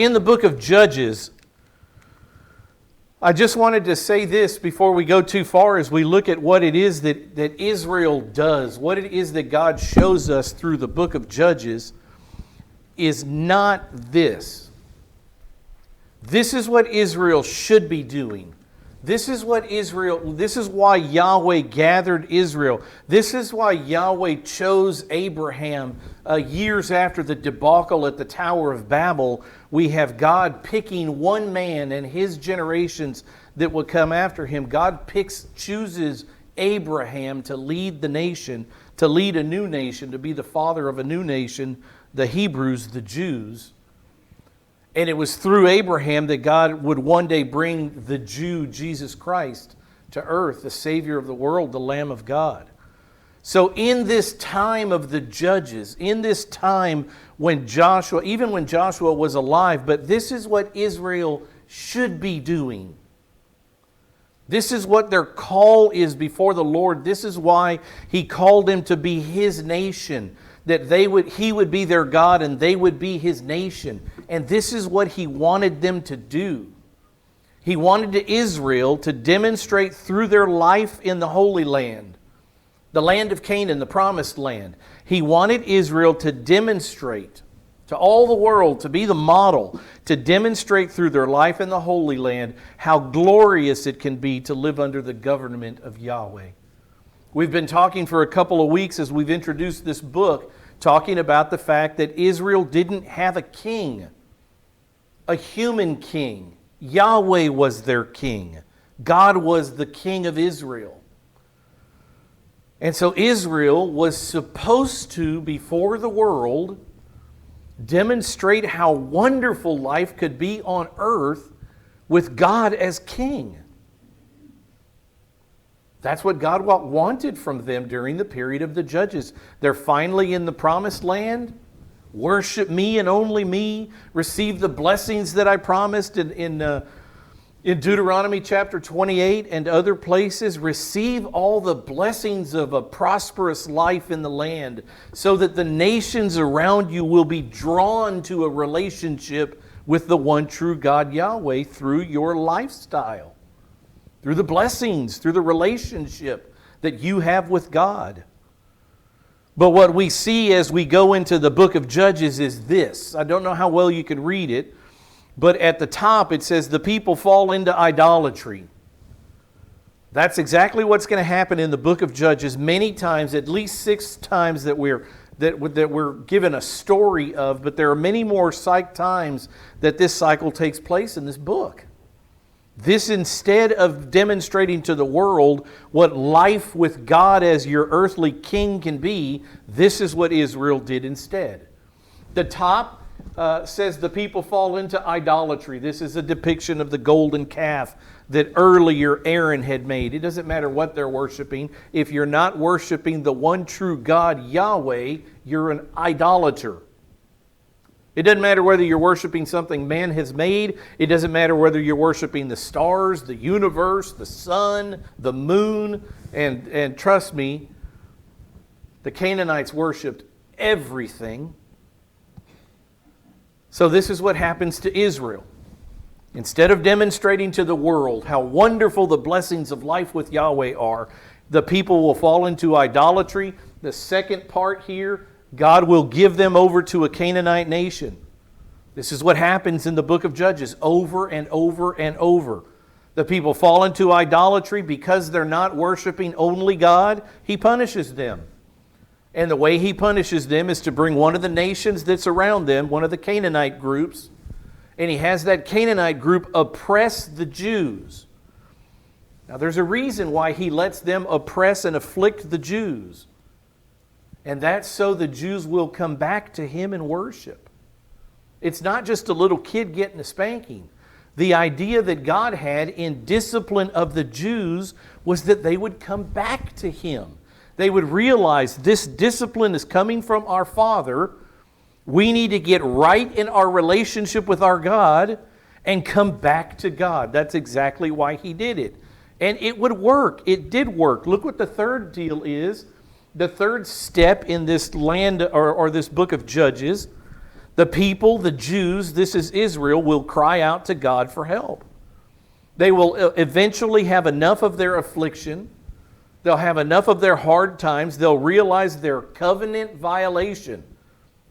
In the book of Judges, I just wanted to say this before we go too far as we look at what it is that Israel does, what it is that God shows us through the book of Judges, is not this. This is what Israel should be doing. This is why Yahweh gathered Israel. This is why Yahweh chose Abraham years after the debacle at the Tower of Babel. We have God picking one man and his generations that will come after him. God chooses Abraham to lead the nation, to lead a new nation, to be the father of a new nation, the Hebrews, the Jews. And it was through Abraham that God would one day bring the Jew, Jesus Christ, to earth, the Savior of the world, the Lamb of God. So in this time of the Judges, in this time when Joshua, even when Joshua was alive, but this is what Israel should be doing. This is what their call is before the Lord. This is why He called them to be His nation, that He would be their God and they would be His nation. And this is what He wanted them to do. He wanted Israel to demonstrate through their life in the Holy Land, the land of Canaan, the promised land. He wanted Israel to demonstrate to all the world, to be the model, to demonstrate through their life in the Holy Land how glorious it can be to live under the government of Yahweh. We've been talking for a couple of weeks as we've introduced this book, talking about the fact that Israel didn't have a king, a human king. Yahweh was their king. God was the king of Israel. And so Israel was supposed to, before the world, demonstrate how wonderful life could be on earth with God as king. That's what God wanted from them during the period of the Judges. They're finally in the promised land. Worship me and only me. Receive the blessings that I promised in Deuteronomy chapter 28 and other places. Receive all the blessings of a prosperous life in the land so that the nations around you will be drawn to a relationship with the one true God Yahweh through your lifestyle, through the blessings, through the relationship that you have with God. But what we see as we go into the book of Judges is this. I don't know how well you can read it, but at the top it says the people fall into idolatry. That's exactly what's going to happen in the book of Judges many times, at least 6 times that we're given a story of, but there are many more times that this cycle takes place in this book. This, instead of demonstrating to the world what life with God as your earthly king can be, this is what Israel did instead. The top says the people fall into idolatry. This is a depiction of the golden calf that earlier Aaron had made. It doesn't matter what they're worshiping. If you're not worshiping the one true God, Yahweh, you're an idolater. It doesn't matter whether you're worshiping something man has made. It doesn't matter whether you're worshiping the stars, the universe, the sun, the moon. And trust me, the Canaanites worshipped everything. So this is what happens to Israel. Instead of demonstrating to the world how wonderful the blessings of life with Yahweh are, the people will fall into idolatry. The second part here, God will give them over to a Canaanite nation. This is what happens in the book of Judges over and over and over. The people fall into idolatry because they're not worshiping only God. He punishes them. And the way He punishes them is to bring one of the nations that's around them, one of the Canaanite groups, and He has that Canaanite group oppress the Jews. Now there's a reason why He lets them oppress and afflict the Jews. And that's so the Jews will come back to Him and worship. It's not just a little kid getting a spanking. The idea that God had in discipline of the Jews was that they would come back to Him. They would realize this discipline is coming from our Father. We need to get right in our relationship with our God and come back to God. That's exactly why He did it. And it would work. It did work. Look what the third deal is. The third step in this land or this book of Judges. The people, the Jews, this is Israel, will cry out to God for help. They will eventually have enough of their affliction. They'll have enough of their hard times. They'll realize their covenant violation,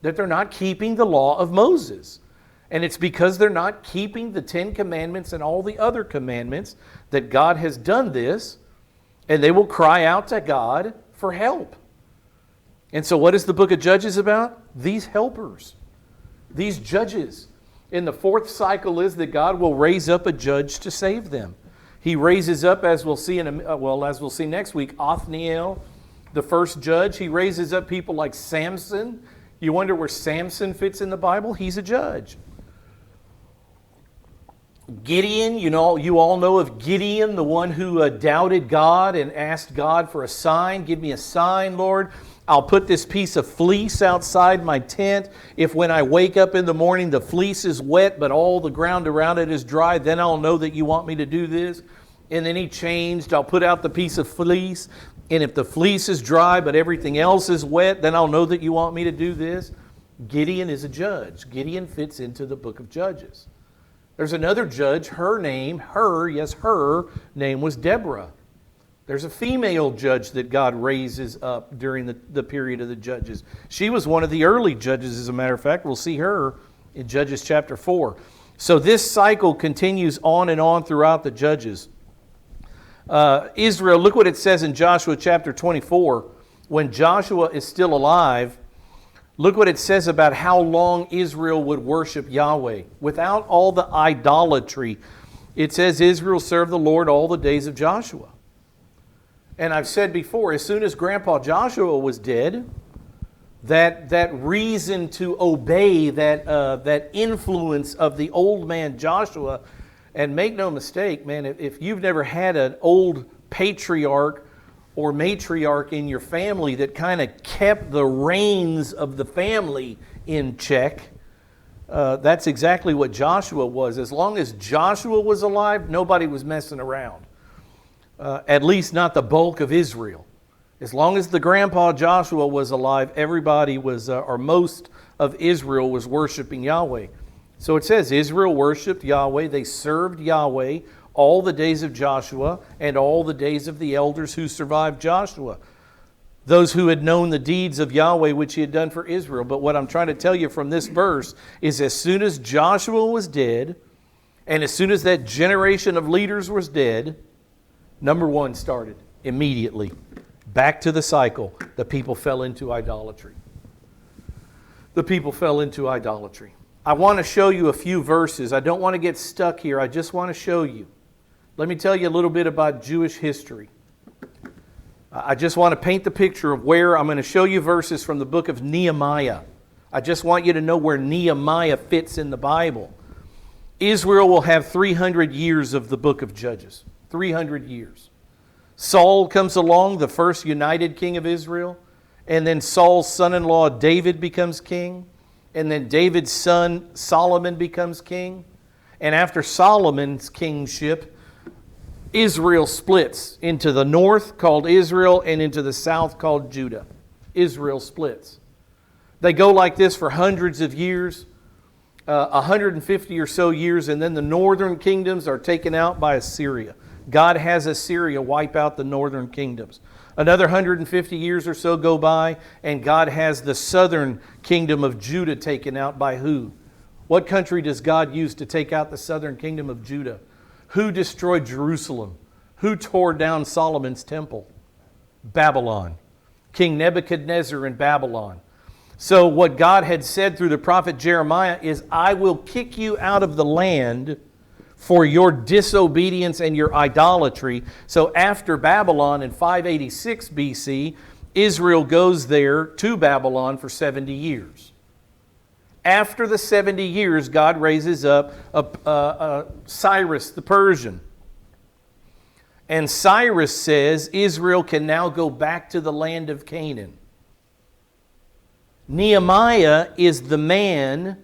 that they're not keeping the law of Moses. And it's because they're not keeping the 10 commandments and all the other commandments that God has done this, and they will cry out to God for help. And so what is the book of Judges about? These helpers, these judges. In the fourth cycle is that God will raise up a judge to save them. He raises up, as we'll see as we'll see next week, Othniel, the first judge. He raises up people like Samson. You wonder where Samson fits in the Bible? He's a judge. Gideon, you all know of Gideon, the one who doubted God and asked God for a sign. Give me a sign, Lord. I'll put this piece of fleece outside my tent. If when I wake up in the morning the fleece is wet but all the ground around it is dry, then I'll know that you want me to do this. And then he changed. I'll put out the piece of fleece. And if the fleece is dry but everything else is wet, then I'll know that you want me to do this. Gideon is a judge. Gideon fits into the book of Judges. There's another judge. Her name was Deborah. There's a female judge that God raises up during the period of the judges. She was one of the early judges, as a matter of fact. We'll see her in Judges chapter 4. So this cycle continues on and on throughout the judges. Israel, look what it says in Joshua chapter 24. When Joshua is still alive, look what it says about how long Israel would worship Yahweh without all the idolatry. It says Israel served the Lord all the days of Joshua. And I've said before, as soon as Grandpa Joshua was dead, that reason to obey, that influence of the old man Joshua, and make no mistake, man, if you've never had an old patriarch or matriarch in your family that kind of kept the reins of the family in check, that's exactly what Joshua was. As long as Joshua was alive, nobody was messing around. At least not the bulk of Israel. As long as the grandpa Joshua was alive, everybody was, or most of Israel was worshiping Yahweh. So it says Israel worshiped Yahweh. They served Yahweh all the days of Joshua and all the days of the elders who survived Joshua. Those who had known the deeds of Yahweh which he had done for Israel. But what I'm trying to tell you from this verse is as soon as Joshua was dead, and as soon as that generation of leaders was dead, number one started immediately. Back to the cycle. The people fell into idolatry. The people fell into idolatry. I want to show you a few verses. I don't want to get stuck here. I just want to show you. Let me tell you a little bit about Jewish history. I just want to paint the picture of where I'm going to show you verses from the book of Nehemiah. I just want you to know where Nehemiah fits in the Bible. Israel will have 300 years of the book of Judges. 300 years. Saul comes along, the first united king of Israel, and then Saul's son-in-law David becomes king, and then David's son Solomon becomes king. And after Solomon's kingship, Israel splits into the north called Israel and into the south called Judah. Israel splits. They go like this for hundreds of years, 150 or so years, and then the northern kingdoms are taken out by Assyria. God has Assyria wipe out the northern kingdoms. Another 150 years or so go by, and God has the southern kingdom of Judah taken out by who? What country does God use to take out the southern kingdom of Judah? Who destroyed Jerusalem? Who tore down Solomon's temple? Babylon. King Nebuchadnezzar in Babylon. So what God had said through the prophet Jeremiah is, I will kick you out of the land for your disobedience and your idolatry. So after Babylon in 586 BC, Israel goes there to Babylon for 70 years. After the 70 years, God raises up Cyrus the Persian. And Cyrus says Israel can now go back to the land of Canaan. Nehemiah is the man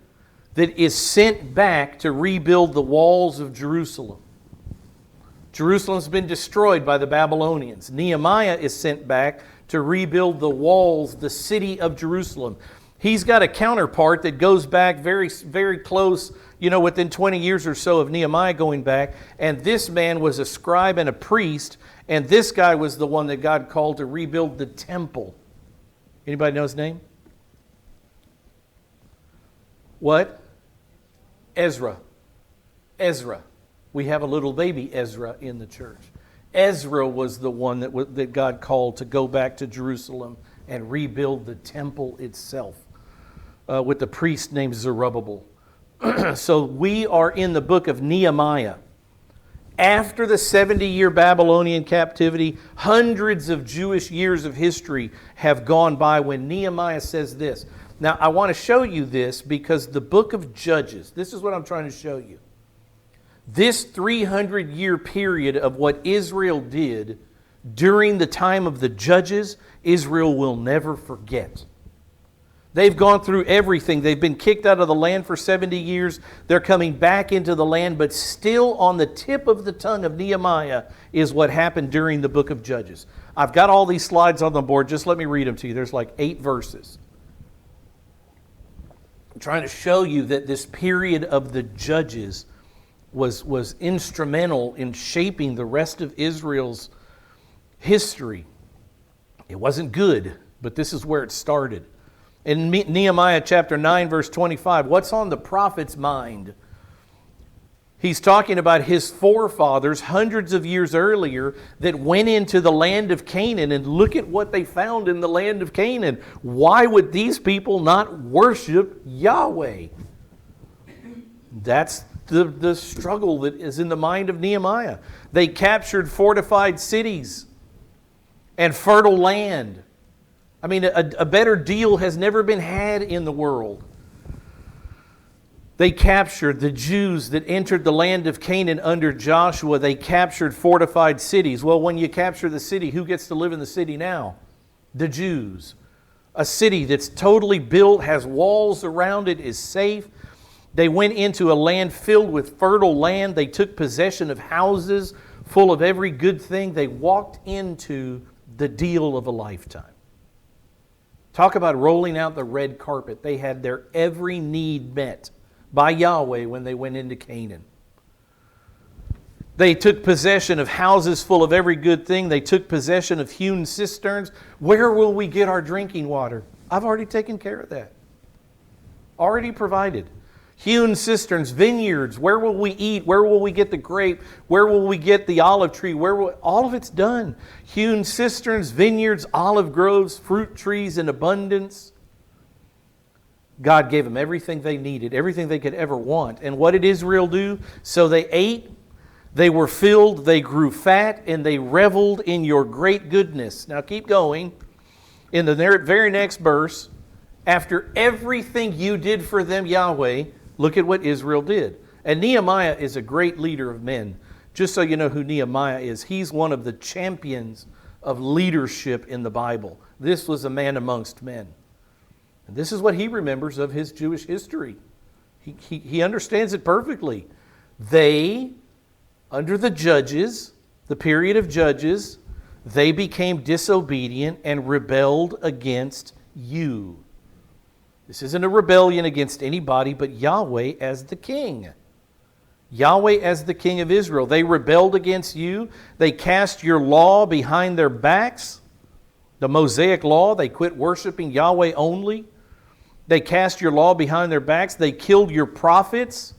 that is sent back to rebuild the walls of Jerusalem. Jerusalem's been destroyed by the Babylonians. Nehemiah is sent back to rebuild the walls, the city of Jerusalem. He's got a counterpart that goes back very, very close, within 20 years or so of Nehemiah going back. And this man was a scribe and a priest. And this guy was the one that God called to rebuild the temple. Anybody know his name? What? Ezra. Ezra. We have a little baby Ezra in the church. Ezra was the one that God called to go back to Jerusalem and rebuild the temple itself with the priest named Zerubbabel. So we are in the book of Nehemiah. After the 70-year Babylonian captivity, hundreds of Jewish years of history have gone by when Nehemiah says this. Now, I want to show you this because the book of Judges, this is what I'm trying to show you. This 300-year period of what Israel did during the time of the Judges, Israel will never forget. They've gone through everything. They've been kicked out of the land for 70 years. They're coming back into the land, but still on the tip of the tongue of Nehemiah is what happened during the book of Judges. I've got all these slides on the board. Just let me read them to you. There's like 8 verses. I'm trying to show you that this period of the Judges was instrumental in shaping the rest of Israel's history. It wasn't good, but this is where it started. In Nehemiah chapter 9, verse 25, what's on the prophet's mind? He's talking about his forefathers hundreds of years earlier that went into the land of Canaan, and look at what they found in the land of Canaan. Why would these people not worship Yahweh? That's the struggle that is in the mind of Nehemiah. They captured fortified cities and fertile land. I mean, a better deal has never been had in the world. They captured the Jews that entered the land of Canaan under Joshua. They captured fortified cities. Well, when you capture the city, who gets to live in the city now? The Jews. A city that's totally built, has walls around it, is safe. They went into a land filled with fertile land. They took possession of houses full of every good thing. They walked into the deal of a lifetime. Talk about rolling out the red carpet. They had their every need met by Yahweh when they went into Canaan. They took possession of houses full of every good thing. They took possession of hewn cisterns. Where will we get our drinking water? I've already taken care of that. Already provided. Hewn cisterns, vineyards. Where will we eat? Where will we get the grape? Where will we get the olive tree? All of it's done. Hewn cisterns, vineyards, olive groves, fruit trees in abundance. God gave them everything they needed, everything they could ever want. And what did Israel do? So they ate, they were filled, they grew fat, and they reveled in your great goodness. Now keep going. In the very next verse, after everything you did for them, Yahweh, look at what Israel did. And Nehemiah is a great leader of men. Just so you know who Nehemiah is, he's one of the champions of leadership in the Bible. This was a man amongst men. And this is what he remembers of his Jewish history. He understands it perfectly. They, under the Judges, the period of Judges, they became disobedient and rebelled against you. This isn't a rebellion against anybody but Yahweh as the king. Yahweh as the king of Israel. They rebelled against you. They cast your law behind their backs. The Mosaic law, they quit worshiping Yahweh only. They cast your law behind their backs. They killed your prophets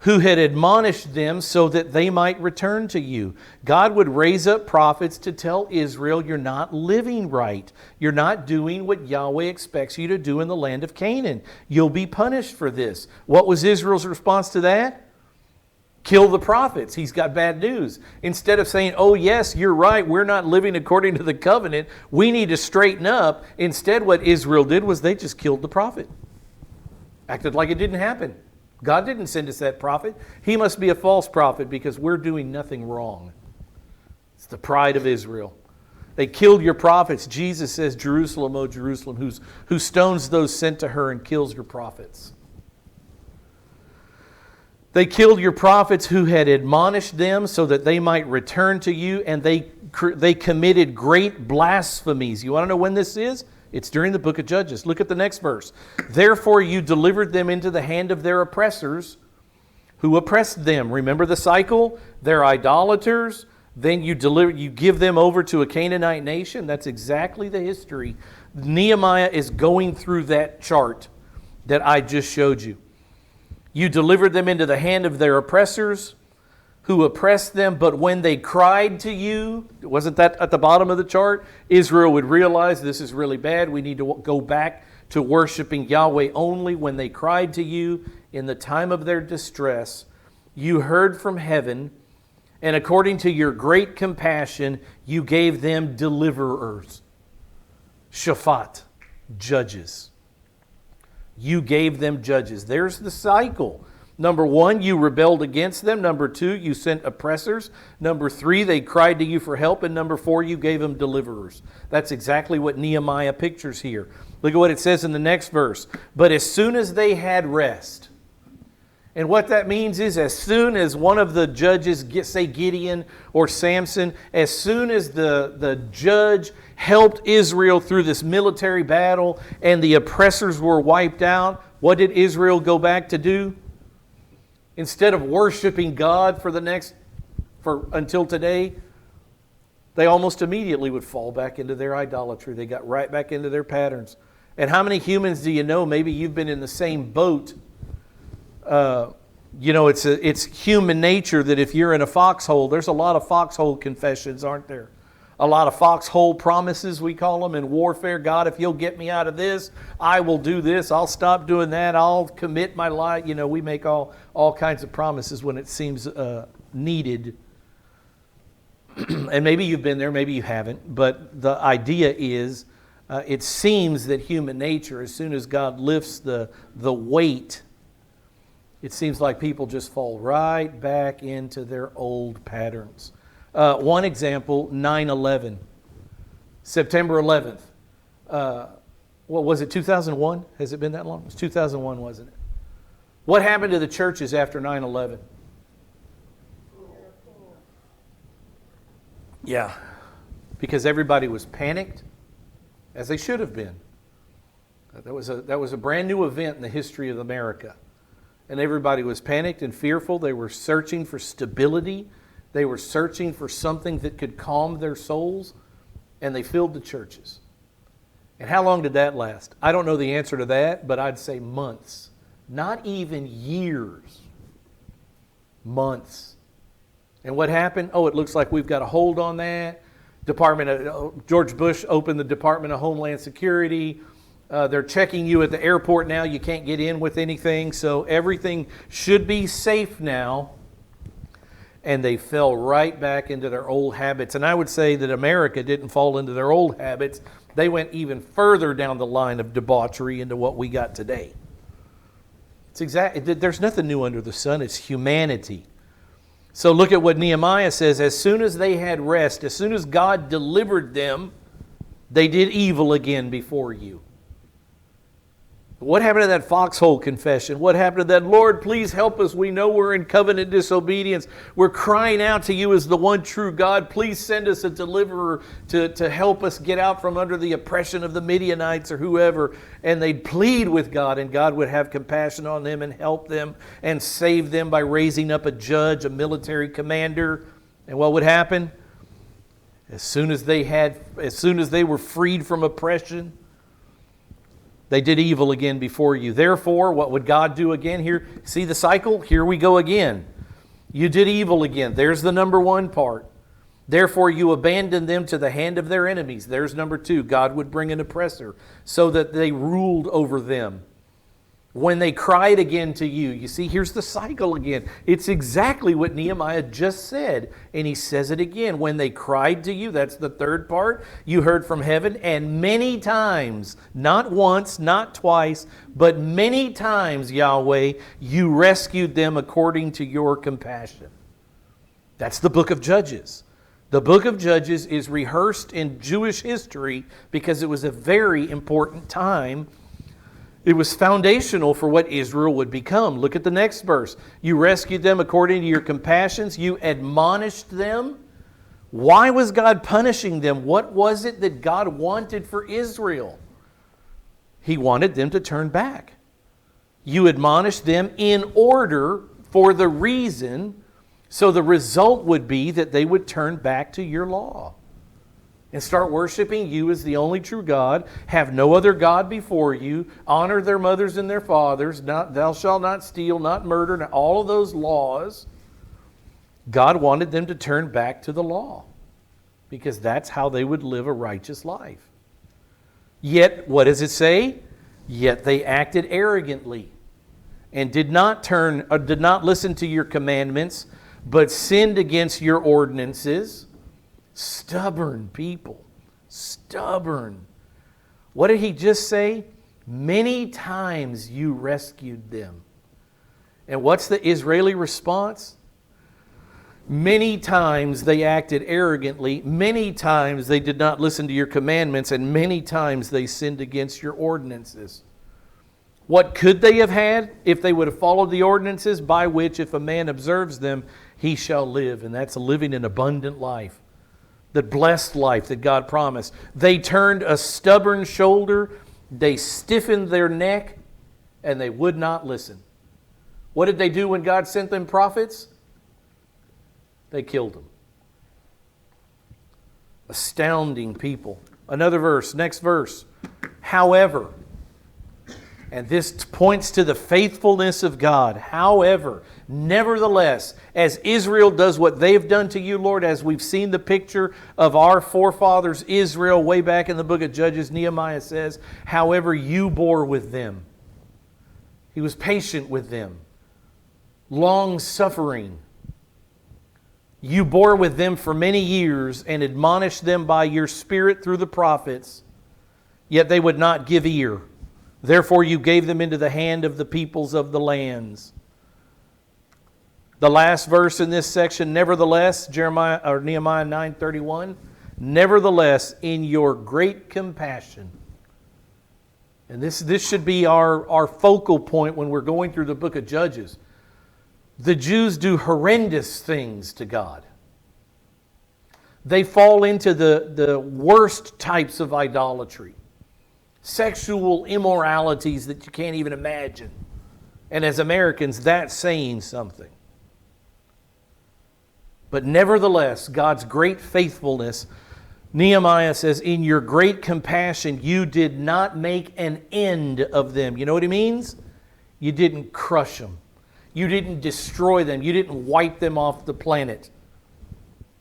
who had admonished them so that they might return to you. God would raise up prophets to tell Israel, you're not living right. You're not doing what Yahweh expects you to do in the land of Canaan. You'll be punished for this. What was Israel's response to that? Kill the prophets. He's got bad news. Instead of saying, oh yes, you're right, we're not living according to the covenant, we need to straighten up. Instead, what Israel did was they just killed the prophet. Acted like it didn't happen. God didn't send us that prophet. He must be a false prophet because we're doing nothing wrong. It's the pride of Israel. They killed your prophets. Jesus says, Jerusalem, O Jerusalem, who stones those sent to her and kills your prophets. They killed your prophets who had admonished them so that they might return to you, and they committed great blasphemies. You want to know when this is? It's during the book of Judges. Look at the next verse. Therefore you delivered them into the hand of their oppressors, who oppressed them. Remember the cycle? They're idolaters. Then you give them over to a Canaanite nation. That's exactly the history. Nehemiah is going through that chart that I just showed you. You delivered them into the hand of their oppressors, who oppressed them, but when they cried to you, wasn't that at the bottom of the chart? Israel would realize this is really bad. We need to go back to worshiping Yahweh only. When they cried to you in the time of their distress, you heard from heaven, and according to your great compassion, you gave them deliverers. Shaphat, judges. You gave them judges. There's the cycle. Number one, you rebelled against them. Number two, you sent oppressors. Number three, they cried to you for help. And number four, you gave them deliverers. That's exactly what Nehemiah pictures here. Look at what it says in the next verse. But as soon as they had rest, and what that means is as soon as one of the judges, say Gideon or Samson, as soon as the judge helped Israel through this military battle and the oppressors were wiped out, what did Israel go back to do? Instead of worshiping God until today, they almost immediately would fall back into their idolatry. They got right back into their patterns. And how many humans do you know? Maybe you've been in the same boat. It's human nature that if you're in a foxhole, there's a lot of foxhole confessions, aren't there? A lot of foxhole promises, we call them, in warfare. God, if you'll get me out of this, I will do this. I'll stop doing that. I'll commit my life. We make all kinds of promises when it seems needed. And maybe you've been there, maybe you haven't. But the idea is, it seems that human nature, as soon as God lifts the weight, it seems like people just fall right back into their old patterns. One example, 9/11, September 11th. What was it, 2001? Has it been that long? It was 2001, wasn't it? What happened to the churches after 9/11? Yeah, because everybody was panicked, as they should have been. That was a brand new event in the history of America. And everybody was panicked and fearful. They were searching for stability. They were searching for something that could calm their souls, and they filled the churches. And how long did that last? I don't know the answer to that, but I'd say months. Not even years. Months. And what happened? Oh, it looks like we've got a hold on that. George Bush opened the Department of Homeland Security. They're checking you at the airport now. You can't get in with anything, so everything should be safe now. And they fell right back into their old habits. And I would say that America didn't fall into their old habits. They went even further down the line of debauchery into what we got today. There's nothing new under the sun. It's humanity. So look at what Nehemiah says. As soon as they had rest, as soon as God delivered them, they did evil again before you. What happened to that foxhole confession? What happened to that, Lord, please help us. We know we're in covenant disobedience. We're crying out to you as the one true God. Please send us a deliverer to help us get out from under the oppression of the Midianites or whoever. And they'd plead with God, and God would have compassion on them and help them and save them by raising up a judge, a military commander. And what would happen? As soon as they were freed from oppression, they did evil again before you. Therefore, what would God do again here? See the cycle? Here we go again. You did evil again. There's the number one part. Therefore, you abandoned them to the hand of their enemies. There's number two. God would bring an oppressor so that they ruled over them. When they cried again to you, you see, here's the cycle again. It's exactly what Nehemiah just said, and he says it again. When they cried to you, that's the third part, you heard from heaven, and many times, not once, not twice, but many times, Yahweh, you rescued them according to your compassion. That's the book of Judges. The book of Judges is rehearsed in Jewish history because it was a very important time. It was foundational for what Israel would become. Look at the next verse. You rescued them according to your compassions. You admonished them. Why was God punishing them? What was it that God wanted for Israel? He wanted them to turn back. You admonish them in order, for the reason, so the result would be that they would turn back to your law and start worshiping you as the only true God, have no other God before you, honor their mothers and their fathers, thou shalt not steal, not murder, all of those laws. God wanted them to turn back to the law because that's how they would live a righteous life. Yet, what does it say? Yet they acted arrogantly and did not listen to your commandments, but sinned against your ordinances. Stubborn people. Stubborn. What did he just say? Many times you rescued them. And what's the Israeli response? Many times they acted arrogantly. Many times they did not listen to your commandments. And many times they sinned against your ordinances. What could they have had if they would have followed the ordinances? By which, if a man observes them, he shall live. And that's living an abundant life. The blessed life that God promised. They turned a stubborn shoulder. They stiffened their neck. And they would not listen. What did they do when God sent them prophets? They killed them. Astounding people. Another verse, next verse. However, and this points to the faithfulness of God. However, nevertheless, as Israel does what they've done to you, Lord, as we've seen the picture of our forefathers Israel way back in the book of Judges, Nehemiah says, however, you bore with them. He was patient with them. Long-suffering. You bore with them for many years and admonished them by your Spirit through the prophets, yet they would not give ear. Therefore you gave them into the hand of the peoples of the lands. The last verse in this section, nevertheless, Nehemiah 9:31, nevertheless, in your great compassion. And this should be our focal point when we're going through the book of Judges. The Jews do horrendous things to God. They fall into the worst types of idolatry. Sexual immoralities that you can't even imagine. And as Americans, that's saying something. But nevertheless, God's great faithfulness, Nehemiah says, in your great compassion, you did not make an end of them. You know what he means? You didn't crush them. You didn't destroy them. You didn't wipe them off the planet.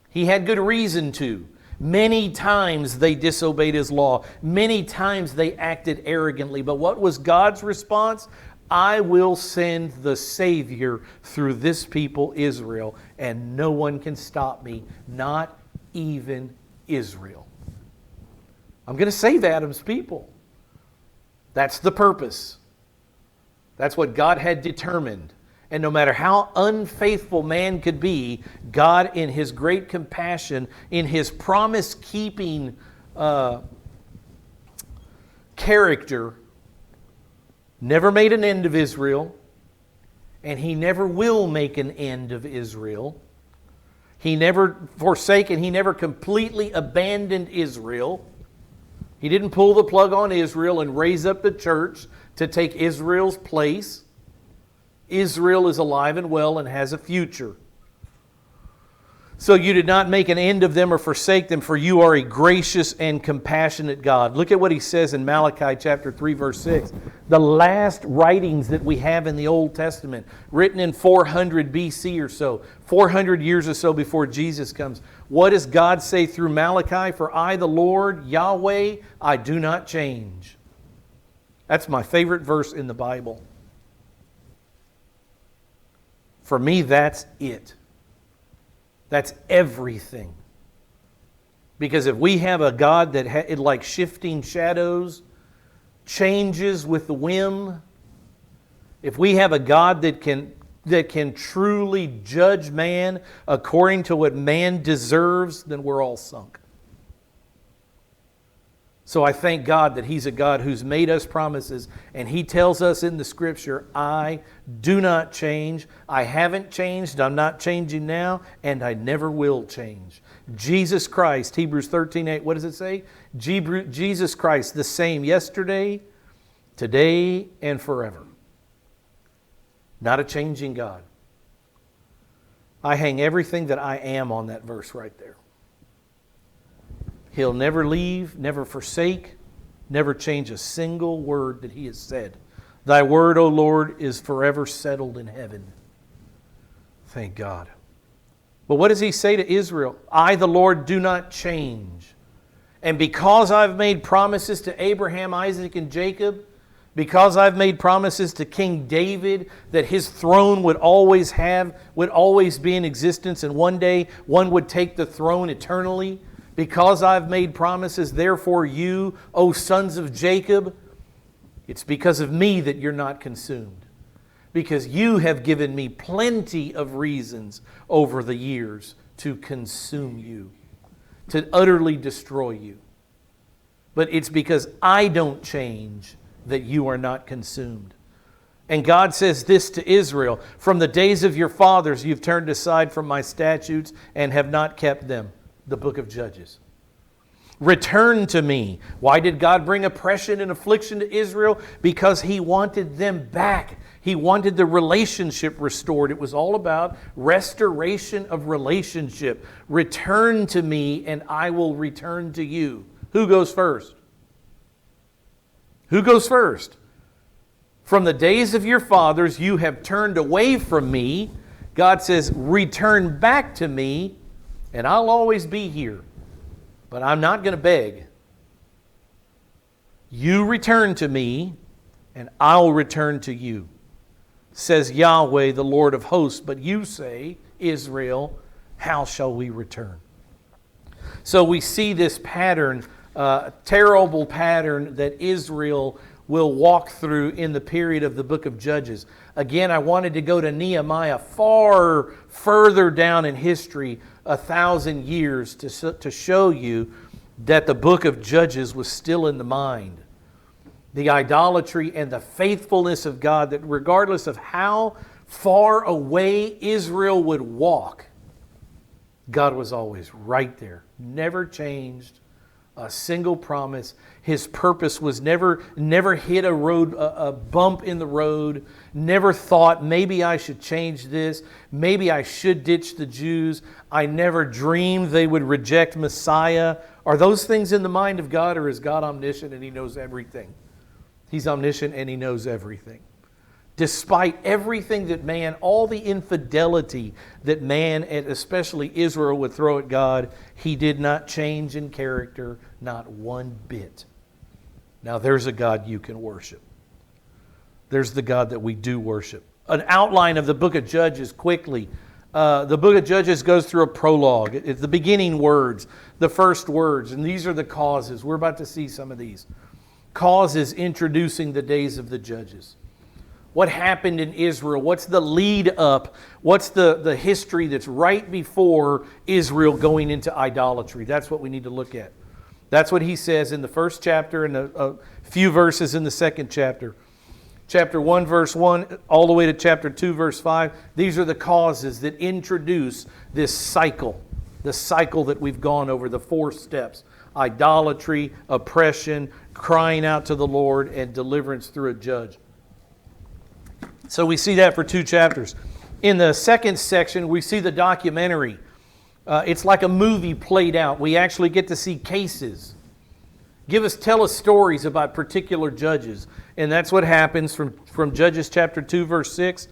He had good reason to. Many times they disobeyed His law. Many times they acted arrogantly. But what was God's response? I will send the Savior through this people, Israel, and no one can stop me, not even Israel. I'm going to save Adam's people. That's the purpose. That's what God had determined. And no matter how unfaithful man could be, God in His great compassion, in His promise-keeping character, never made an end of Israel, and He never will make an end of Israel. He never forsaken, He never completely abandoned Israel. He didn't pull the plug on Israel and raise up the church to take Israel's place. Israel is alive and well and has a future. So you did not make an end of them or forsake them, for you are a gracious and compassionate God. Look at what he says in Malachi chapter 3, verse 6. The last writings that we have in the Old Testament, written in 400 BC or so, 400 years or so before Jesus comes. What does God say through Malachi? For I, the Lord, Yahweh, I do not change. That's my favorite verse in the Bible. For me, that's it. That's everything. Because if we have a God that, like shifting shadows, changes with the whim, if we have a God that can truly judge man according to what man deserves, then we're all sunk. So I thank God that He's a God who's made us promises, and He tells us in the Scripture, I do not change. I haven't changed. I'm not changing now, and I never will change. Jesus Christ, Hebrews 13:8, what does it say? Jesus Christ, the same yesterday, today and forever. Not a changing God. I hang everything that I am on that verse right there. He'll never leave, never forsake, never change a single word that He has said. Thy word, O Lord, is forever settled in heaven. Thank God. But what does He say to Israel? I, the Lord, do not change. And because I've made promises to Abraham, Isaac, and Jacob, because I've made promises to King David that his throne would always be in existence, and one day one would take the throne eternally, because I've made promises, therefore you, O sons of Jacob, it's because of me that you're not consumed. Because you have given me plenty of reasons over the years to consume you, to utterly destroy you. But it's because I don't change that you are not consumed. And God says this to Israel, from the days of your fathers you've turned aside from my statutes and have not kept them. The book of Judges. Return to me. Why did God bring oppression and affliction to Israel? Because He wanted them back. He wanted the relationship restored. It was all about restoration of relationship. Return to me and I will return to you. Who goes first? Who goes first? From the days of your fathers you have turned away from me. God says, return back to me and I'll always be here. But I'm not going to beg. You return to me and I'll return to you, says Yahweh, the Lord of hosts. But you say, Israel, how shall we return? So we see this pattern, terrible pattern that Israel will walk through in the period of the book of Judges. Again, I wanted to go to Nehemiah far further down in history, 1,000 years, to show you that the book of Judges was still in the mind. The idolatry and the faithfulness of God, that regardless of how far away Israel would walk, God was always right there, never changed a single promise. His purpose was never hit a bump in the road, never thought, maybe I should change this, maybe I should ditch the Jews. I never dreamed they would reject Messiah. Are those things in the mind of God, or is God omniscient and He knows everything? He's omniscient and He knows everything. Despite everything that man, all the infidelity that man, and especially Israel, would throw at God, He did not change in character, not one bit. Now there's a God you can worship. There's the God that we do worship. An outline of the book of Judges quickly. The book of Judges goes through a prologue. It's the beginning words, the first words, and these are the causes. We're about to see some of these. Causes introducing the days of the judges. What happened in Israel? What's the lead up? What's the history that's right before Israel going into idolatry? That's what we need to look at. That's what he says in the first chapter and a few verses in the second chapter. Chapter 1, verse 1, all the way to chapter 2, verse 5. These are the causes that introduce this cycle. The cycle that we've gone over, the 4 steps. Idolatry, oppression, crying out to the Lord, and deliverance through a judge. So we see that for 2 chapters. In the second section, we see the documentary. It's like a movie played out. We actually get to see cases. Tell us stories about particular judges. And that's what happens from Judges chapter 2, verse 6,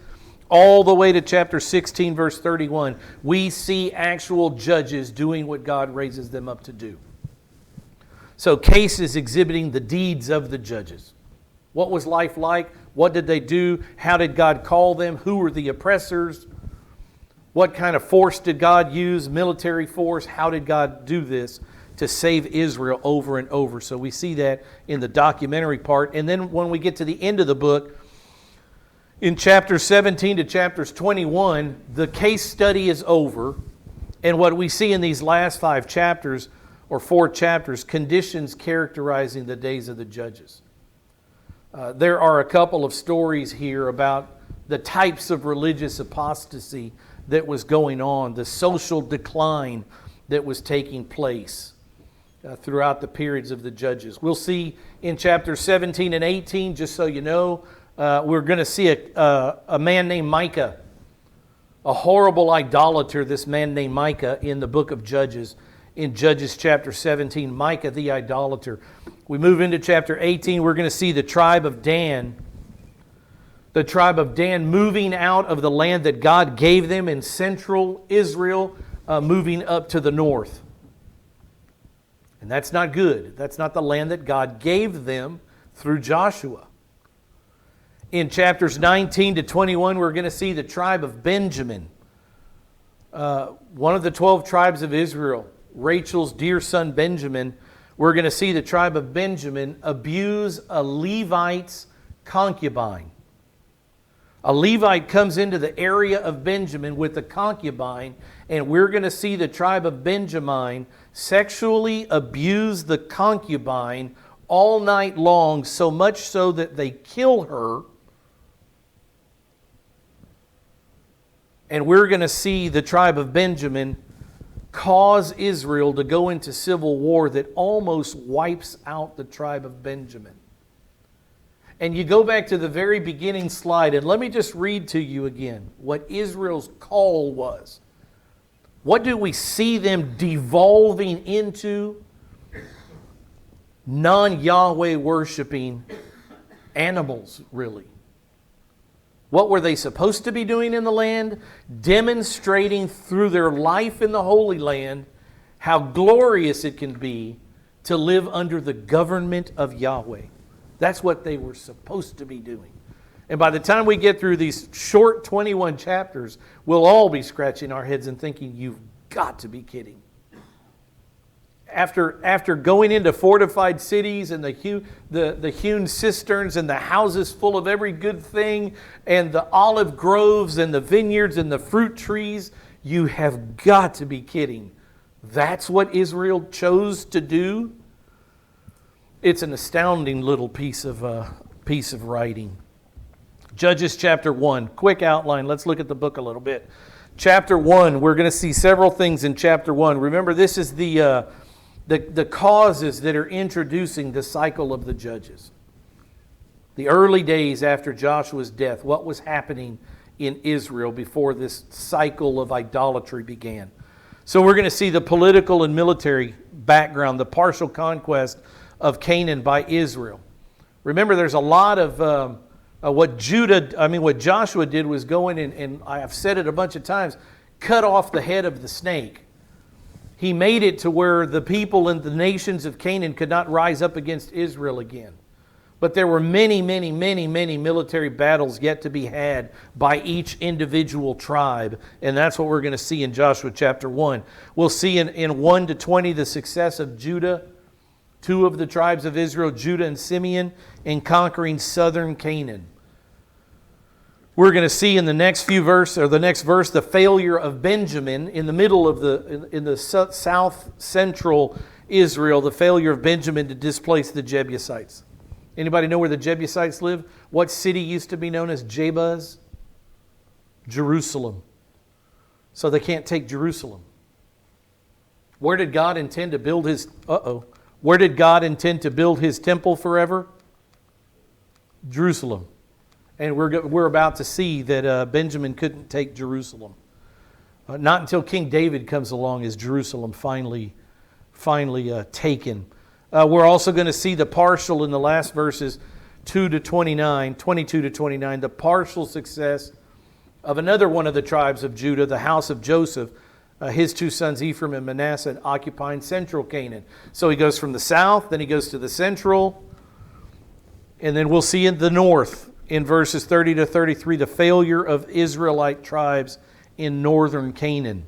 all the way to chapter 16, verse 31. We see actual judges doing what God raises them up to do. So cases exhibiting the deeds of the judges. What was life like? What did they do? How did God call them? Who were the oppressors? What kind of force did God use? Military force. How did God do this to save Israel over and over? So we see that in the documentary part. And then when we get to the end of the book, in chapters 17 to chapters 21, the case study is over. And what we see in these last 5 chapters, or 4 chapters, conditions characterizing the days of the judges. There are a couple of stories here about the types of religious apostasy that was going on, the social decline that was taking place. throughout the periods of the judges. We'll see in chapters 17 and 18, just so you know, we're going to see a man named Micah, a horrible idolater, this man named Micah in the book of Judges. In Judges chapter 17, Micah the idolater. We move into chapter 18, we're going to see the tribe of Dan. The tribe of Dan moving out of the land that God gave them in central Israel, moving up to the north. And that's not good. That's not the land that God gave them through Joshua. In chapters 19 to 21, we're going to see the tribe of Benjamin. One of the 12 tribes of Israel, Rachel's dear son Benjamin. We're going to see the tribe of Benjamin abuse a Levite's concubine. A Levite comes into the area of Benjamin with a concubine, and we're going to see the tribe of Benjamin sexually abuse the concubine all night long, so much so that they kill her. And we're going to see the tribe of Benjamin cause Israel to go into civil war that almost wipes out the tribe of Benjamin. And you go back to the very beginning slide, and let me just read to you again what Israel's call was. What do we see them devolving into? Non-Yahweh worshiping animals, really. What were they supposed to be doing in the land? Demonstrating through their life in the Holy Land how glorious it can be to live under the government of Yahweh. That's what they were supposed to be doing. And by the time we get through these short 21 chapters, we'll all be scratching our heads and thinking, you've got to be kidding. After going into fortified cities and the hewn cisterns and the houses full of every good thing and the olive groves and the vineyards and the fruit trees, you have got to be kidding. That's what Israel chose to do? It's an astounding little piece of writing. Judges chapter 1, quick outline. Let's look at the book a little bit. Chapter 1, we're going to see several things in chapter 1. Remember, this is the causes that are introducing the cycle of the judges. The early days after Joshua's death, what was happening in Israel before this cycle of idolatry began. So we're going to see the political and military background, the partial conquest of Canaan by Israel. Remember, there's a lot of what Joshua did was go in and I've said it a bunch of times, cut off the head of the snake. He made it to where the people and the nations of Canaan could not rise up against Israel again. But there were many military battles yet to be had by each individual tribe. And that's what we're going to see in Joshua chapter 1. We'll see in 1 to 20 the success of Judah, two of the tribes of Israel, Judah and Simeon, in conquering southern Canaan. We're going to see in the next verse, the failure of Benjamin in the middle of the south central Israel, the failure of Benjamin to displace the Jebusites. Anybody know where the Jebusites live? What city used to be known as Jebus? Jerusalem. So they can't take Jerusalem. Where did God intend to build his temple forever? Jerusalem. And we're about to see that Benjamin couldn't take Jerusalem. Not until King David comes along is Jerusalem finally taken. We're also going to see the partial in the last verses 22 to 29, the partial success of another one of the tribes of Judah, the house of Joseph, his two sons Ephraim and Manasseh, occupying central Canaan. So he goes from the south, then he goes to the central, and then we'll see in the north, in verses 30 to 33, the failure of Israelite tribes in northern Canaan.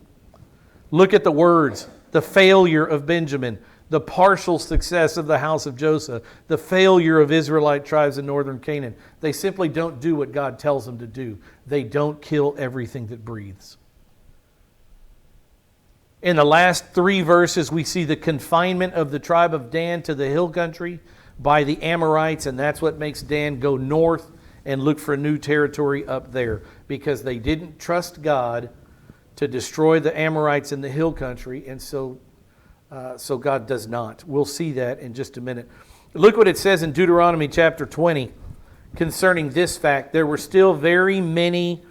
Look at the words, the failure of Benjamin, the partial success of the house of Joseph, the failure of Israelite tribes in northern Canaan. They simply don't do what God tells them to do. They don't kill everything that breathes. In the last three verses, we see the confinement of the tribe of Dan to the hill country by the Amorites, and that's what makes Dan go north and look for new territory up there, because they didn't trust God to destroy the Amorites in the hill country, and so So God does not. We'll see that in just a minute. Look what it says in Deuteronomy chapter 20 concerning this fact. There were still very many,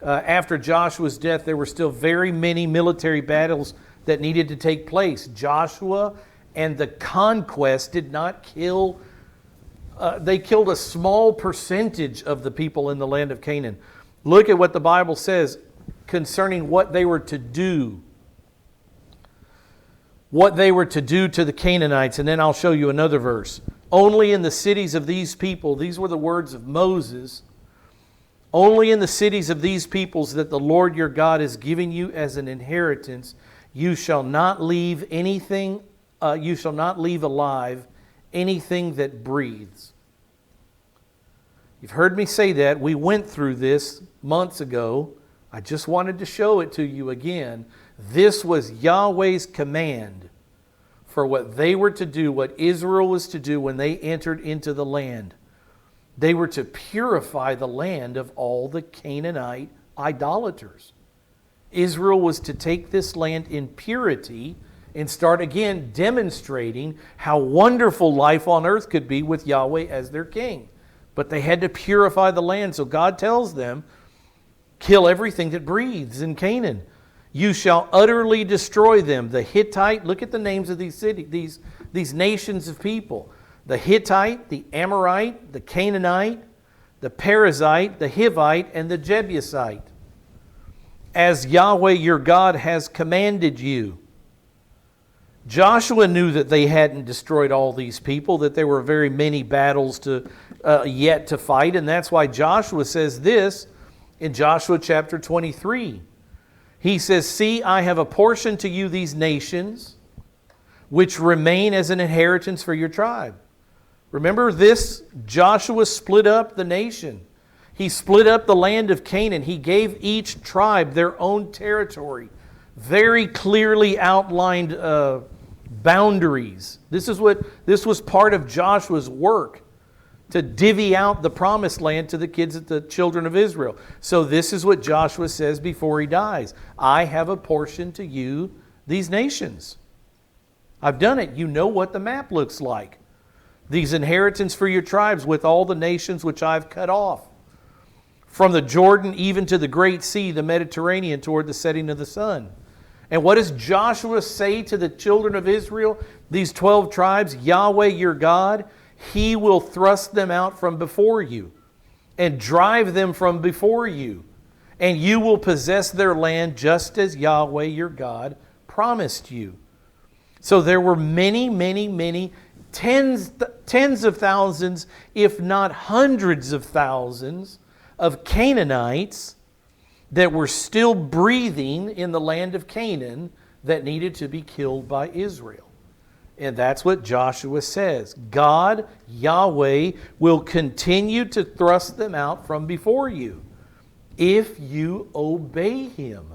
after Joshua's death, there were still very many military battles that needed to take place. Joshua and the conquest did not kill, they killed a small percentage of the people in the land of Canaan. Look at what the Bible says concerning what they were to do. What they were to do to the Canaanites, and then I'll show you another verse. Only in the cities of these people, these were the words of Moses, only in the cities of these peoples that the Lord your God is giving you as an inheritance, you shall not leave anything, you shall not leave alive anything that breathes. You've heard me say that. We went through this months ago. I just wanted to show it to you again. This was Yahweh's command for what they were to do, what Israel was to do when they entered into the land. They were to purify the land of all the Canaanite idolaters. Israel was to take this land in purity and start again demonstrating how wonderful life on earth could be with Yahweh as their king. But they had to purify the land. So God tells them, kill everything that breathes in Canaan. You shall utterly destroy them. The Hittite, look at the names of these cities, these nations of people. The Hittite, the Amorite, the Canaanite, the Perizzite, the Hivite, and the Jebusite. As Yahweh your God has commanded you. Joshua knew that they hadn't destroyed all these people, that there were very many battles yet to fight, and that's why Joshua says this in Joshua chapter 23. He says, see, I have apportioned to you these nations, which remain as an inheritance for your tribe. Remember this, Joshua split up the nation. He split up the land of Canaan. He gave each tribe their own territory. Very clearly outlined boundaries. This was part of Joshua's work, to divvy out the promised land to the children of Israel. So this is what Joshua says before he dies. I have apportioned to you these nations. I've done it. You know what the map looks like. These inheritance for your tribes with all the nations which I've cut off. From the Jordan even to the great sea, the Mediterranean, toward the setting of the sun. And what does Joshua say to the children of Israel? These 12 tribes, Yahweh your God, He will thrust them out from before you and drive them from before you. And you will possess their land just as Yahweh your God promised you. So there were many, tens of thousands, if not hundreds of thousands of Canaanites that were still breathing in the land of Canaan that needed to be killed by Israel. And that's what Joshua says. God, Yahweh, will continue to thrust them out from before you if you obey Him.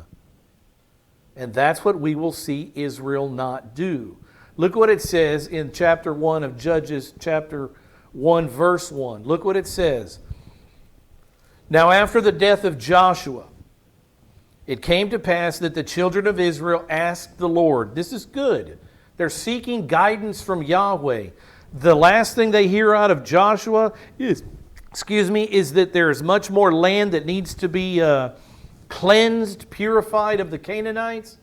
And that's what we will see Israel not do. Look what it says in chapter 1 of Judges, chapter 1, verse 1. Look what it says. Now after the death of Joshua, it came to pass that the children of Israel asked the Lord. This is good. They're seeking guidance from Yahweh. The last thing they hear out of Joshua is that there is much more land that needs to be cleansed, purified of the Canaanites.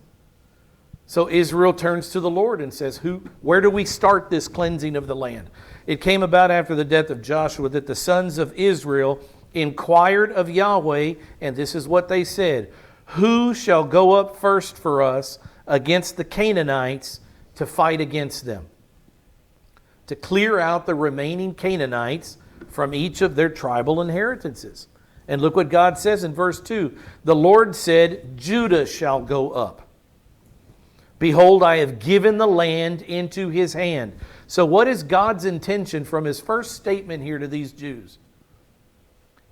So Israel turns to the Lord and says, where do we start this cleansing of the land? It came about after the death of Joshua that the sons of Israel inquired of Yahweh, and this is what they said. Who shall go up first for us against the Canaanites to fight against them? To clear out the remaining Canaanites from each of their tribal inheritances. And look what God says in verse 2. The Lord said, Judah shall go up. Behold, I have given the land into his hand. So what is God's intention from his first statement here to these Jews?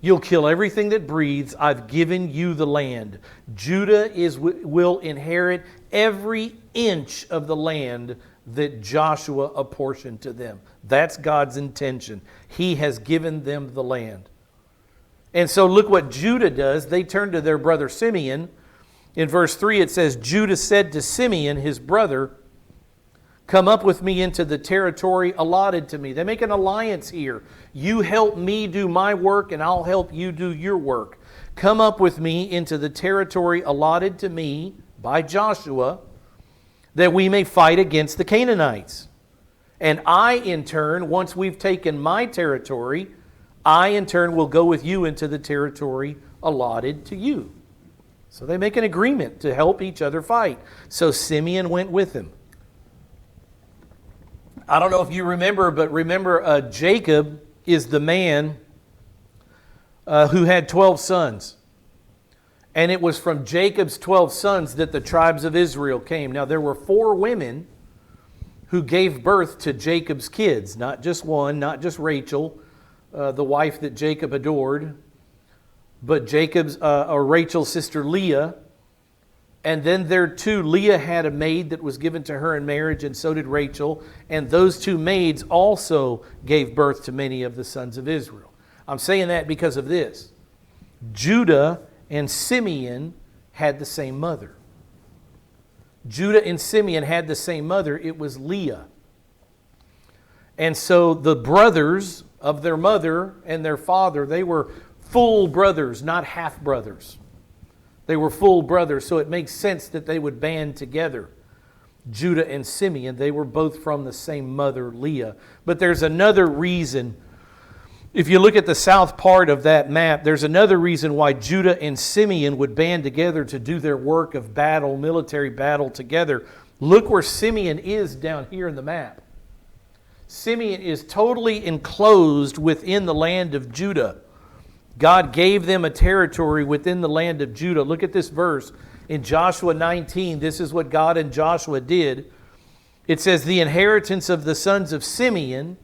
You'll kill everything that breathes. I've given you the land. Judah will inherit every inch of the land that Joshua apportioned to them. That's God's intention. He has given them the land. And so look what Judah does. They turn to their brother Simeon. In verse 3 it says, Judah said to Simeon, his brother, Come up with me into the territory allotted to me. They make an alliance here. You help me do my work, and I'll help you do your work. Come up with me into the territory allotted to me by Joshua, that we may fight against the Canaanites. And I, in turn, once we've taken my territory, I, in turn, will go with you into the territory allotted to you. So they make an agreement to help each other fight. So Simeon went with him. I don't know if you remember, but remember Jacob is the man who had 12 sons. And it was from Jacob's 12 sons that the tribes of Israel came. Now there were 4 women who gave birth to Jacob's kids. Not just one, not just Rachel, the wife that Jacob adored, but Rachel's sister Leah. And then there too, Leah had a maid that was given to her in marriage, and so did Rachel. And those 2 maids also gave birth to many of the sons of Israel. I'm saying that because of this. Judah and Simeon had the same mother. Judah and Simeon had the same mother. It was Leah. And so the brothers of their mother and their father, they were full brothers, not half brothers. They were full brothers, so it makes sense that they would band together. Judah and Simeon, they were both from the same mother, Leah. But there's another reason. If you look at the south part of that map, there's another reason why Judah and Simeon would band together to do their work of battle, military battle together. Look where Simeon is down here in the map. Simeon is totally enclosed within the land of Judah. God gave them a territory within the land of Judah. Look at this verse in Joshua 19. This is what God and Joshua did. It says, the inheritance of the sons of Simeon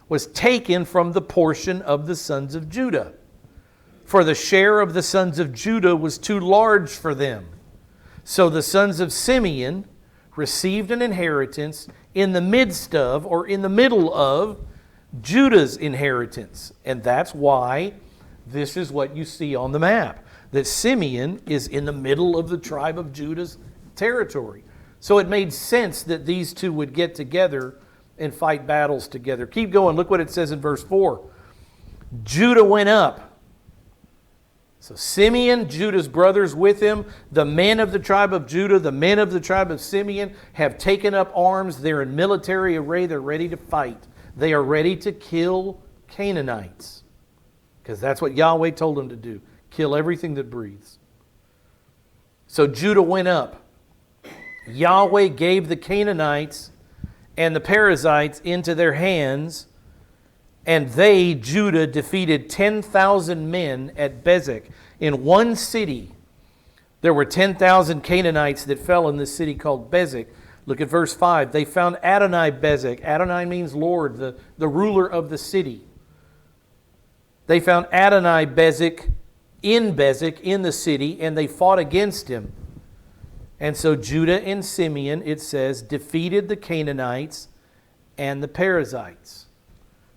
was taken from the portion of the sons of Judah. For the share of the sons of Judah was too large for them. So the sons of Simeon received an inheritance in the midst of, or in the middle of, Judah's inheritance. And that's why this is what you see on the map, that Simeon is in the middle of the tribe of Judah's territory. So it made sense that these 2 would get together and fight battles together. Keep going. Look what it says in verse 4. Judah went up. So Simeon, Judah's brothers with him, the men of the tribe of Judah, the men of the tribe of Simeon have taken up arms. They're in military array. They're ready to fight. They are ready to kill Canaanites. Because that's what Yahweh told them to do. Kill everything that breathes. So Judah went up. Yahweh gave the Canaanites and the Perizzites into their hands, and they, Judah, defeated 10,000 men at Bezek. In one city, there were 10,000 Canaanites that fell in this city called Bezek. Look at verse 5. They found Adonai Bezek. Adonai means Lord, the ruler of the city. They found Adonai Bezek in the city, and they fought against him. And so Judah and Simeon, it says, defeated the Canaanites and the Perizzites.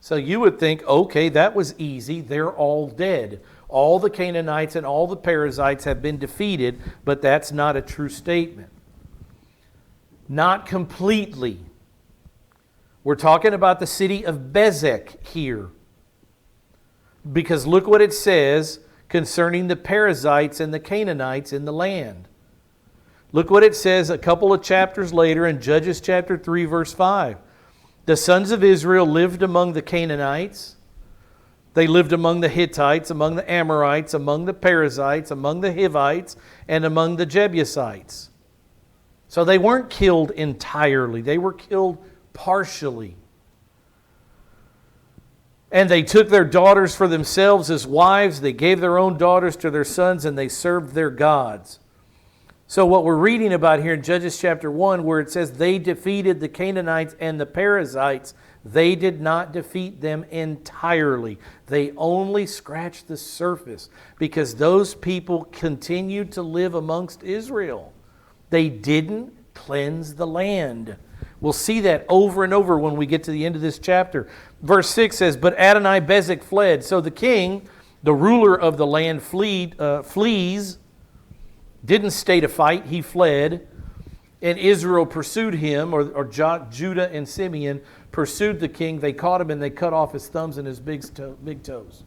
So you would think, okay, that was easy. They're all dead. All the Canaanites and all the Perizzites have been defeated, but that's not a true statement. Not completely. We're talking about the city of Bezek here. Because look what it says concerning the Perizzites and the Canaanites in the land. Look what it says a couple of chapters later in Judges chapter 3, verse 5. The sons of Israel lived among the Canaanites. They lived among the Hittites, among the Amorites, among the Perizzites, among the Hivites, and among the Jebusites. So they weren't killed entirely. They were killed partially. And they took their daughters for themselves as wives. They gave their own daughters to their sons, and they served their gods. So what we're reading about here in Judges chapter 1, where it says they defeated the Canaanites and the Perizzites, they did not defeat them entirely. They only scratched the surface because those people continued to live amongst Israel. They didn't cleanse the land. We'll see that over and over when we get to the end of this chapter. Verse 6 says, but Adonai Bezek fled. So the king, the ruler of the land, flees. Didn't stay to fight, he fled. And Israel pursued him, or Judah and Simeon pursued the king. They caught him and they cut off his thumbs and his big toes.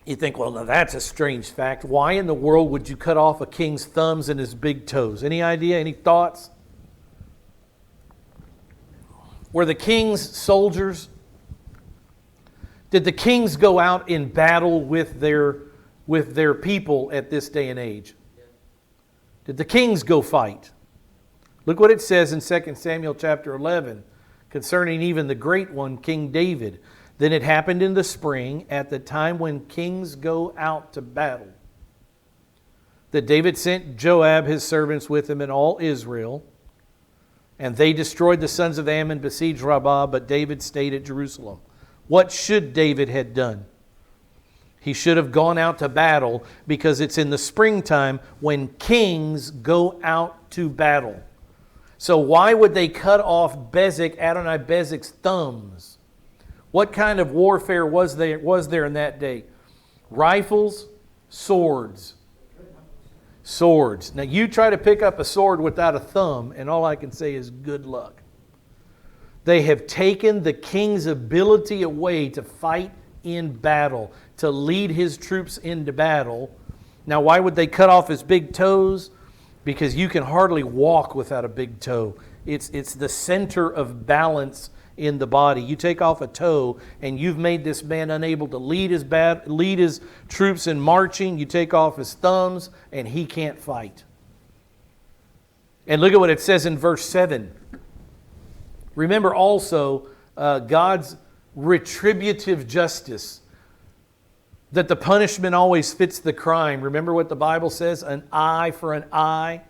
You think, well, now that's a strange fact. Why in the world would you cut off a king's thumbs and his big toes? Any idea? Any thoughts? Were the king's soldiers? Did the kings go out in battle with their people at this day and age? Did the kings go fight? Look what it says in 2 Samuel chapter 11 concerning even the great one, King David. Then it happened in the spring, at the time when kings go out to battle, that David sent Joab his servants with him and all Israel, and they destroyed the sons of Ammon, besieged Rabbah, but David stayed at Jerusalem. What should David have done? He should have gone out to battle, because it's in the springtime when kings go out to battle. So why would they cut off Adonai-Bezek's thumbs? What kind of warfare was there in that day? Rifles, swords. Swords. Now you try to pick up a sword without a thumb, and all I can say is good luck. They have taken the king's ability away to fight in battle, to lead his troops into battle. Now why would they cut off his big toes? Because you can hardly walk without a big toe. It's the center of balance in the body. You take off a toe and you've made this man unable to lead his troops in marching. You take off his thumbs and he can't fight. And look at what it says in verse 7. Remember also God's retributive justice, that the punishment always fits the crime. Remember what the Bible says, an eye for an eye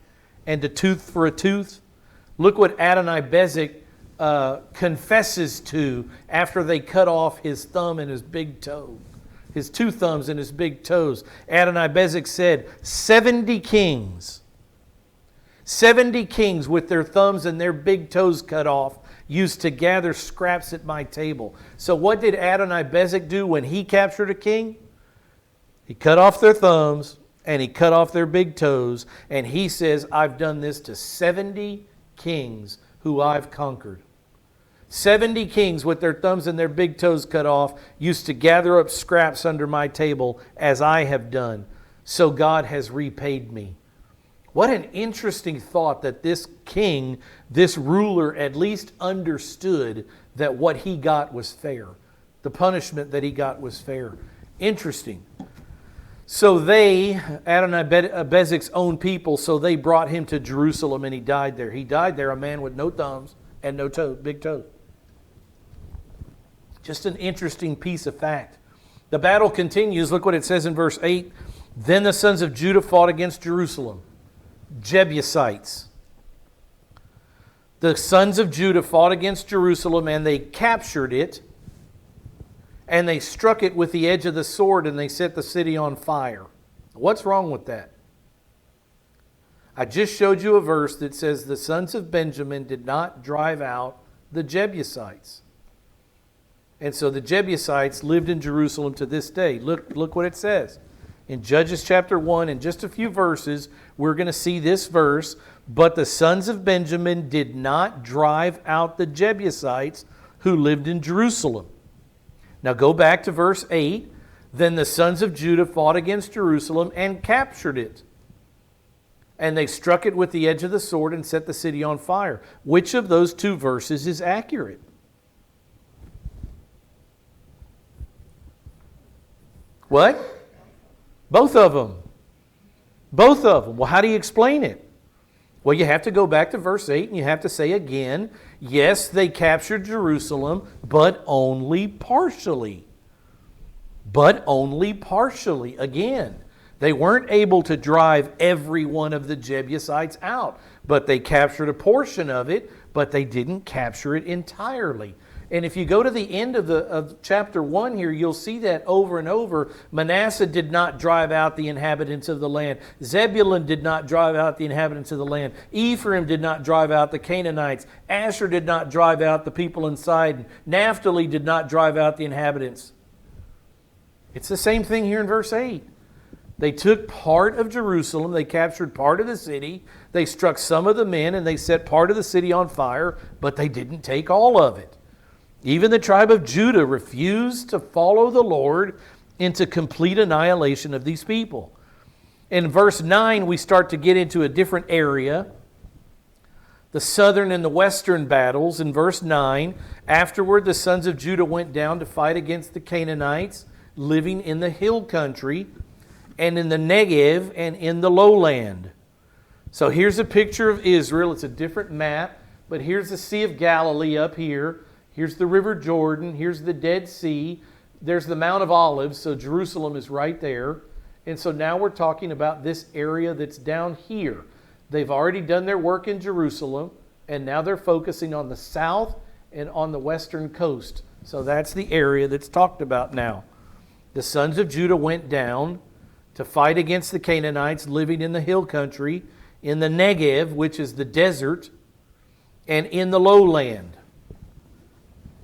and a tooth for a tooth. Look what Adonai-Bezek confesses to after they cut off his thumb and his big toe. His two thumbs and his big toes. Adonai-Bezek said, 70 kings with their thumbs and their big toes cut off used to gather scraps at my table. So what did Adonai-Bezek do when he captured a king? He cut off their thumbs and he cut off their big toes. And he says, I've done this to 70 kings who I've conquered. 70 kings with their thumbs and their big toes cut off used to gather up scraps under my table as I have done. So God has repaid me. What an interesting thought that this king, this ruler, at least understood that what he got was fair. The punishment that he got was fair. Interesting. So they, Adonai-Bezek's own people, so they brought him to Jerusalem and he died there. He died there, a man with no thumbs and no big toes. Just an interesting piece of fact. The battle continues. Look what it says in verse 8. Then the sons of Judah fought against Jerusalem. Jebusites. The sons of Judah fought against Jerusalem and they captured it. And they struck it with the edge of the sword and they set the city on fire. What's wrong with that? I just showed you a verse that says the sons of Benjamin did not drive out the Jebusites. And so the Jebusites lived in Jerusalem to this day. Look what it says. In Judges chapter 1, in just a few verses, we're going to see this verse. But the sons of Benjamin did not drive out the Jebusites who lived in Jerusalem. Now go back to verse 8. Then the sons of Judah fought against Jerusalem and captured it. And they struck it with the edge of the sword and set the city on fire. Which of those two verses is accurate? What? Both of them. Both of them. Well, how do you explain it? Well, you have to go back to verse 8 and you have to say again, yes, they captured Jerusalem, but only partially. But only partially. Again, they weren't able to drive every one of the Jebusites out, but they captured a portion of it, but they didn't capture it entirely. And if you go to the end of chapter 1 here, you'll see that over and over. Manasseh did not drive out the inhabitants of the land. Zebulun did not drive out the inhabitants of the land. Ephraim did not drive out the Canaanites. Asher did not drive out the people in Sidon. Naphtali did not drive out the inhabitants. It's the same thing here in verse 8. They took part of Jerusalem. They captured part of the city. They struck some of the men, and they set part of the city on fire, but they didn't take all of it. Even the tribe of Judah refused to follow the Lord into complete annihilation of these people. In verse 9, we start to get into a different area. The southern and the western battles. In verse 9, afterward the sons of Judah went down to fight against the Canaanites living in the hill country and in the Negev and in the lowland. So here's a picture of Israel. It's a different map, but here's the Sea of Galilee up here. Here's the River Jordan. Here's the Dead Sea. There's the Mount of Olives, so Jerusalem is right there. And so now we're talking about this area that's down here. They've already done their work in Jerusalem, and now they're focusing on the south and on the western coast. So that's the area that's talked about now. The sons of Judah went down to fight against the Canaanites living in the hill country, in the Negev, which is the desert, and in the lowland.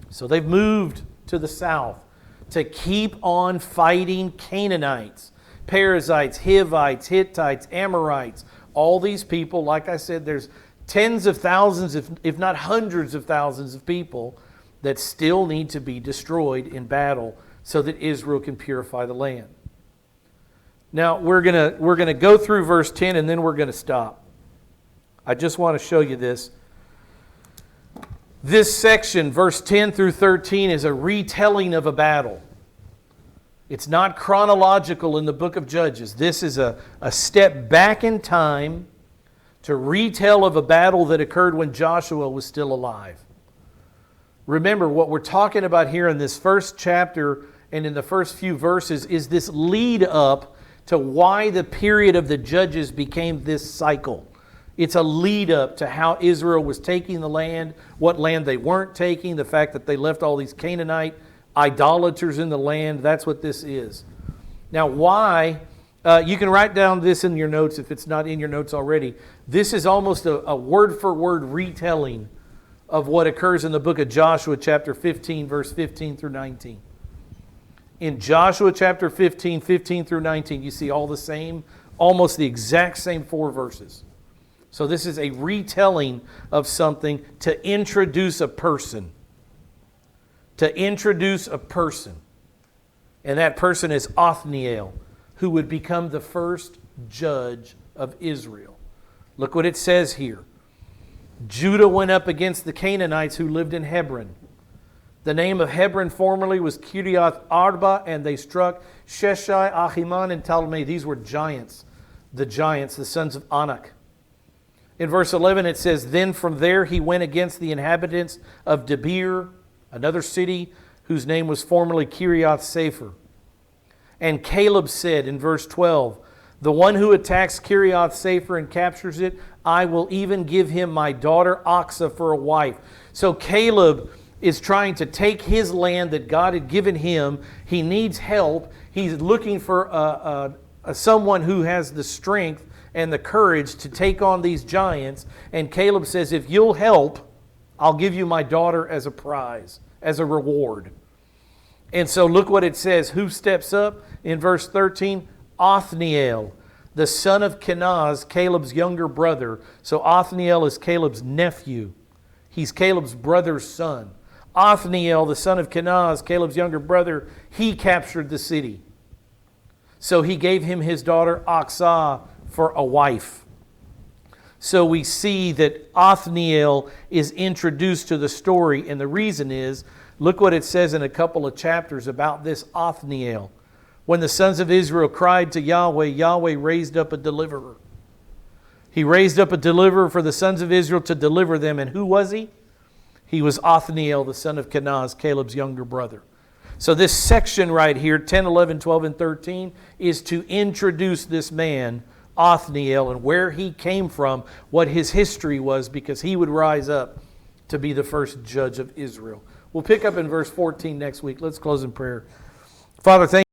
So they've moved to the south to keep on fighting Canaanites, Perizzites, Hivites, Hittites, Amorites. All these people, like I said, there's tens of thousands, if not hundreds of thousands of people that still need to be destroyed in battle so that Israel can purify the land. Now, we're gonna go through verse 10 and then we're going to stop. I just want to show you this. This section, verse 10 through 13, is a retelling of a battle. It's not chronological in the book of Judges. This is a step back in time to retell of a battle that occurred when Joshua was still alive. Remember, what we're talking about here in this first chapter and in the first few verses is this lead up to why the period of the Judges became this cycle. It's a lead up to how Israel was taking the land, what land they weren't taking, the fact that they left all these Canaanite idolaters in the land. That's what this is. Now, why? You can write down this in your notes if it's not in your notes already. This is almost a word-for-word retelling of what occurs in the book of Joshua, chapter 15, verse 15 through 19. In Joshua chapter 15, 15 through 19, you see all the same, almost the exact same 4 verses. So this is a retelling of something to introduce a person. To introduce a person. And that person is Othniel, who would become the first judge of Israel. Look what it says here. Judah went up against the Canaanites who lived in Hebron. The name of Hebron formerly was Kiriath Arba, and they struck Sheshai, Ahiman, and Talmai. These were giants, the sons of Anak. In verse 11 it says, Then from there he went against the inhabitants of Debir, another city whose name was formerly Kiriath Sefer. And Caleb said in verse 12, The one who attacks Kiriath Sefer and captures it, I will even give him my daughter Aksa for a wife. So Caleb is trying to take his land that God had given him. He needs help. He's looking for someone who has the strength and the courage to take on these giants. And Caleb says, if you'll help, I'll give you my daughter as a prize, as a reward. And so look what it says. Who steps up? In verse 13, Othniel, the son of Kenaz, Caleb's younger brother. So Othniel is Caleb's nephew. He's Caleb's brother's son. Othniel, the son of Kenaz, Caleb's younger brother, he captured the city. So he gave him his daughter Aksa for a wife. So we see that Othniel is introduced to the story, and the reason is, look what it says in a couple of chapters about this Othniel. When the sons of Israel cried to Yahweh, Yahweh raised up a deliverer. He raised up a deliverer for the sons of Israel to deliver them. And who was he? He was Othniel, the son of Kenaz, Caleb's younger brother. So this section right here, 10, 11, 12, and 13, is to introduce this man, Othniel, and where he came from, what his history was, because he would rise up to be the first judge of Israel. We'll pick up in verse 14 next week. Let's close in prayer. Father, thank you.